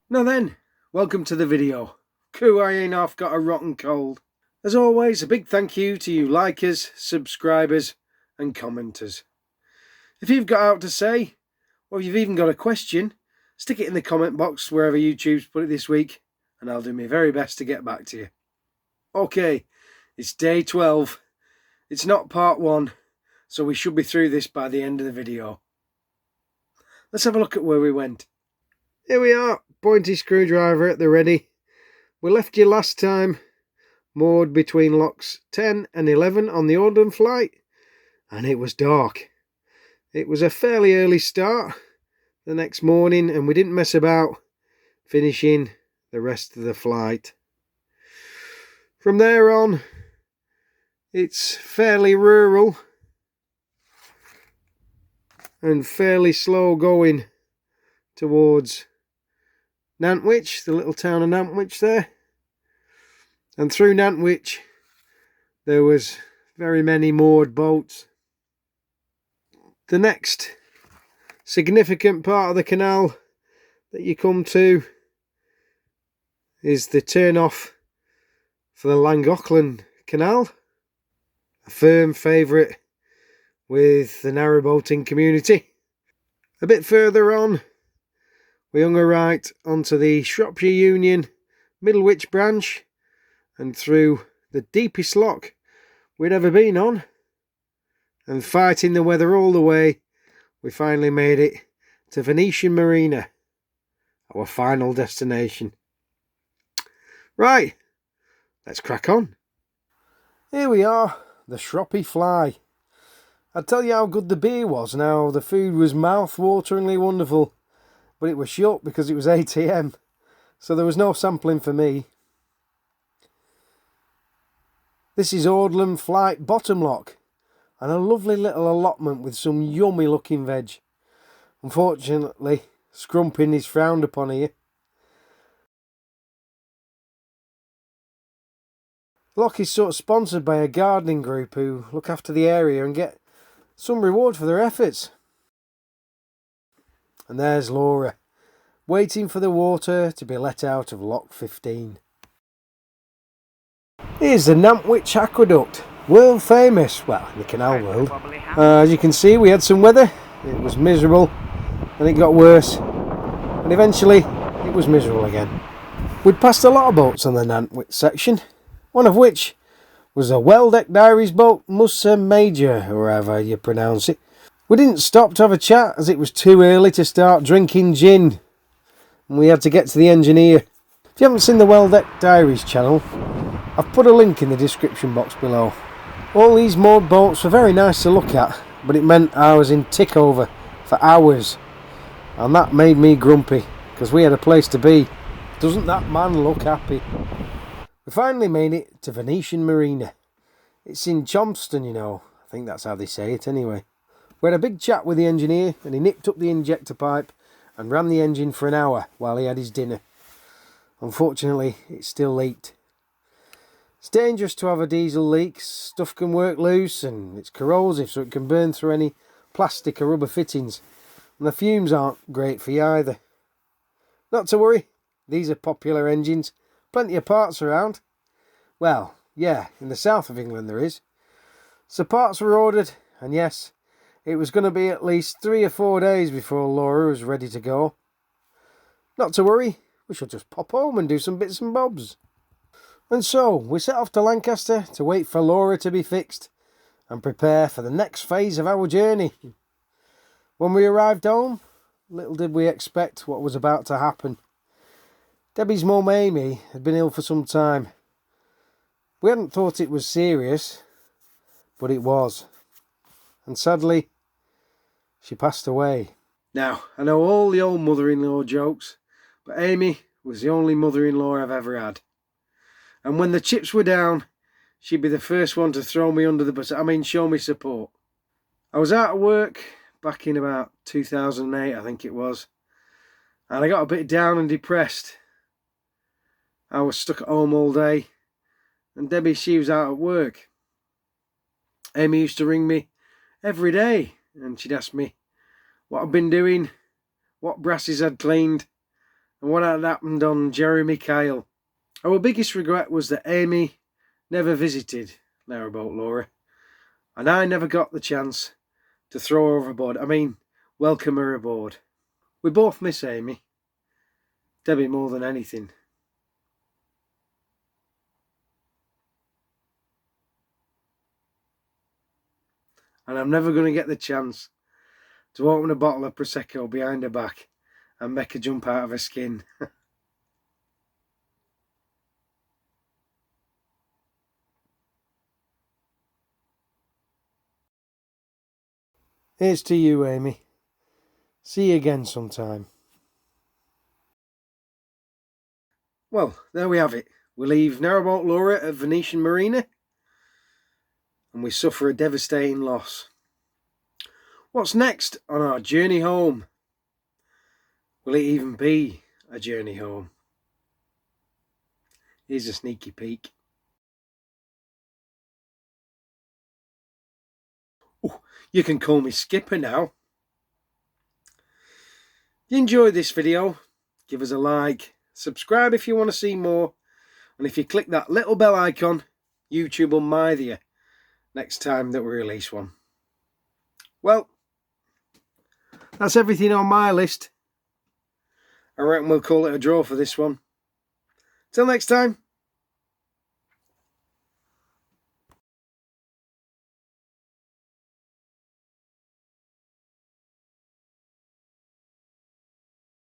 Now then, welcome to the video. Coo, I ain't half got a rotten cold. As always, a big thank you to you likers, subscribers and commenters. If you've got out to say, or if you've even got a question, stick it in the comment box wherever YouTube's put it this week, and I'll do my very best to get back to you. Okay, it's day 12. It's not part 1, so we should be through this by the end of the video. Let's have a look at where we went. Here we are, pointy screwdriver at the ready. We left you last time moored between locks 10 and 11 on the Auckland flight, and it was dark. It was a fairly early start the next morning, and we didn't mess about finishing the rest of the flight. From there on, it's fairly rural and fairly slow going towards Nantwich, the little town of Nantwich there. And through Nantwich there was very many moored boats. The next significant part of the canal that you come to is the turn off for the Llangollen Canal, a firm favourite with the narrowboating community. A bit further on we hung a right onto the Shropshire Union Middlewich branch and through the deepest lock we'd ever been on, and fighting the weather all the way, we finally made it to Venetian Marina, our final destination. Right, let's crack on. Here we are, the Shroppy Fly. I'd tell you how good the beer was now. The food was mouth-wateringly wonderful, but it was shut because it was 8 AM, so there was no sampling for me. This is Auckland Flight bottom lock, and a lovely little allotment with some yummy looking veg. Unfortunately, scrumping is frowned upon here. The lock is sort of sponsored by a gardening group who look after the area and get some reward for their efforts. And there's Laura, waiting for the water to be let out of lock 15. Here's the Nantwich Aqueduct, world famous, well, in the canal world. As you can see, we had some weather. It was miserable, and it got worse, and eventually it was miserable again. We'd passed a lot of boats on the Nantwich section, one of which was a Deck Diaries boat, Musa Major, or however you pronounce it. We didn't stop to have a chat as it was too early to start drinking gin, and we had to get to the engineer. If you haven't seen the Deck Diaries channel, I've put a link in the description box below. All these moored boats were very nice to look at, but it meant I was in tick over for hours, and that made me grumpy because we had a place to be. Doesn't that man look happy? We finally made it to Venetian Marina. It's in Chomston, you know. I think that's how they say it anyway. We had a big chat with the engineer, and he nipped up the injector pipe and ran the engine for an hour while he had his dinner. Unfortunately, it still leaked. It's dangerous to have a diesel leak. Stuff can work loose and it's corrosive, so it can burn through any plastic or rubber fittings. And the fumes aren't great for you either. Not to worry, these are popular engines. Plenty of parts around. Well, yeah, in the south of England there is. So parts were ordered, and yes, it was going to be at least 3 or 4 days before Laura was ready to go. Not to worry, we shall just pop home and do some bits and bobs. And so, we set off to Lancaster to wait for Laura to be fixed and prepare for the next phase of our journey. When we arrived home, little did we expect what was about to happen. Debbie's mum Amy had been ill for some time. We hadn't thought it was serious, but it was. And sadly, she passed away. Now, I know all the old mother-in-law jokes, but Amy was the only mother-in-law I've ever had. And when the chips were down, she'd be the first one to throw me under the bus. I mean, show me support. I was out of work back in about 2008, I think it was. And I got a bit down and depressed. I was stuck at home all day. And Debbie, she was out at work. Amy used to ring me every day. And she'd ask me what I'd been doing, what brasses I'd cleaned, and what had happened on Jeremy Kyle. Our biggest regret was that Amy never visited Narrowboat Laura, and I never got the chance to throw her overboard. I mean, welcome her aboard. We both miss Amy, Debbie more than anything. And I'm never going to get the chance to open a bottle of Prosecco behind her back and make her jump out of her skin. Here's to you, Amy. See you again sometime. Well, there we have it. We leave Narrowboat Laura at Venetian Marina, and we suffer a devastating loss. What's next on our journey home? Will it even be a journey home? Here's a sneaky peek. Oh, you can call me Skipper now. If you enjoyed this video, give us a like, subscribe if you want to see more, and if you click that little bell icon, YouTube will mither you next time that we release one. Well, that's everything on my list. I reckon we'll call it a draw for this one. Till next time.